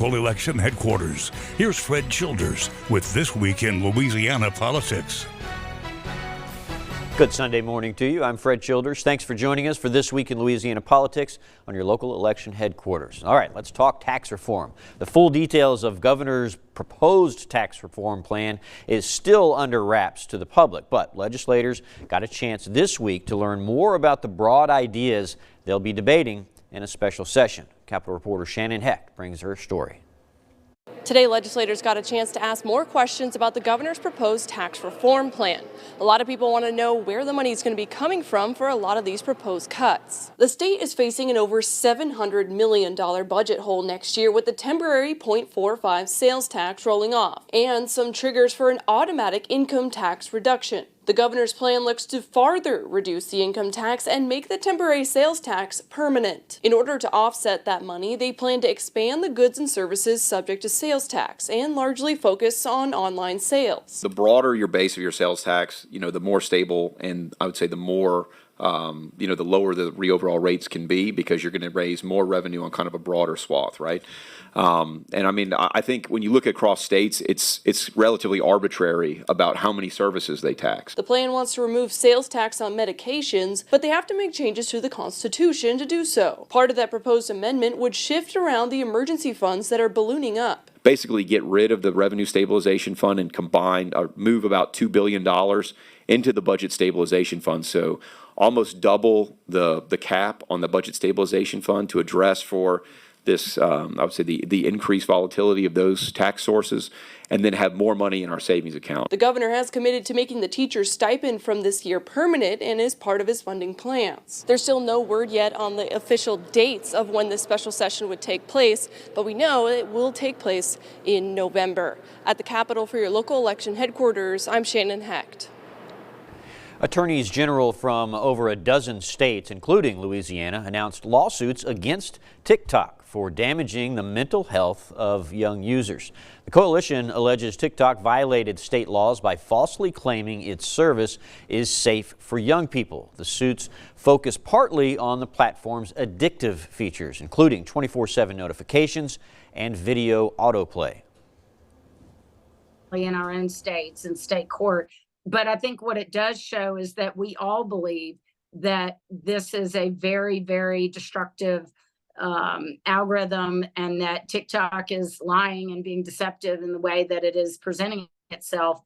local election headquarters. Here's Fred Childers with This Week in Louisiana Politics. Good Sunday morning to you. I'm Fred Childers. Thanks for joining us for This Week in Louisiana Politics on your local election headquarters. All right, let's talk tax reform. The full details of Governor's proposed tax reform plan is still under wraps to the public, but legislators got a chance this week to learn more about the broad ideas they'll be debating in a special session. Capitol reporter Shannon Hecht brings her story. Today, legislators got a chance to ask more questions about the governor's proposed tax reform plan. A lot of people want to know where the money is going to be coming from for a lot of these proposed cuts. The state is facing an over $700 million budget hole next year with the temporary 0.45 sales tax rolling off and some triggers for an automatic income tax reduction. The governor's plan looks to farther reduce the income tax and make the temporary sales tax permanent. In order to offset that money, they plan to expand the goods and services subject to sales tax and largely focus on online sales. The broader your base of your sales tax, the more stable, and I would say the more the lower the overall rates can be, because you're going to raise more revenue on kind of a broader swath, right? I think when you look across states, it's relatively arbitrary about how many services they tax. The plan wants to remove sales tax on medications, but they have to make changes to the Constitution to do so. Part of that proposed amendment would shift around the emergency funds that are ballooning up. Basically get rid of the Revenue Stabilization Fund and move about $2 billion into the Budget Stabilization Fund. So almost double the cap on the Budget Stabilization Fund to address for this, I would say, the increased volatility of those tax sources, and then have more money in our savings account. The governor has committed to making the teacher's stipend from this year permanent and is part of his funding plans. There's still no word yet on the official dates of when this special session would take place, but we know it will take place in November. At the Capitol for your local election headquarters, I'm Shannon Hecht. Attorneys general from over a dozen states, including Louisiana, announced lawsuits against TikTok for damaging the mental health of young users. The coalition alleges TikTok violated state laws by falsely claiming its service is safe for young people. The suits focus partly on the platform's addictive features, including 24/7 notifications and video autoplay. In our own states and state court. But I think what it does show is that we all believe that this is a very, very destructive algorithm, and that TikTok is lying and being deceptive in the way that it is presenting itself.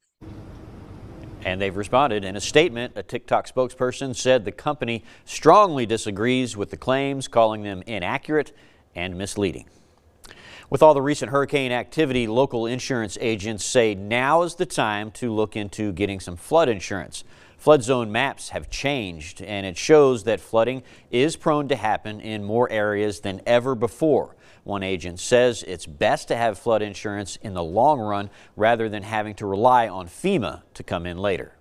And they've responded. In a statement, a TikTok spokesperson said the company strongly disagrees with the claims, calling them inaccurate and misleading. With all the recent hurricane activity, local insurance agents say now is the time to look into getting some flood insurance. Flood zone maps have changed, and it shows that flooding is prone to happen in more areas than ever before. One agent says it's best to have flood insurance in the long run rather than having to rely on FEMA to come in later.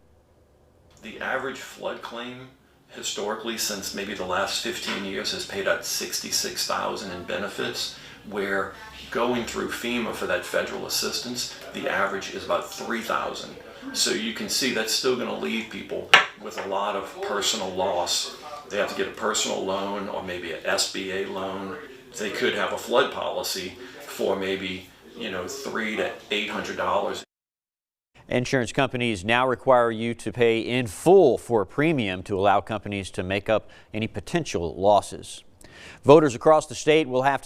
The average flood claim historically since maybe the last 15 years has paid out $66,000 in benefits, where going through FEMA for that federal assistance, the average is about $3,000. So you can see that's still going to leave people with a lot of personal loss. They have to get a personal loan or maybe an SBA loan. They could have a flood policy for maybe, $300 to $800. Insurance companies now require you to pay in full for a premium to allow companies to make up any potential losses. Voters across the state will have to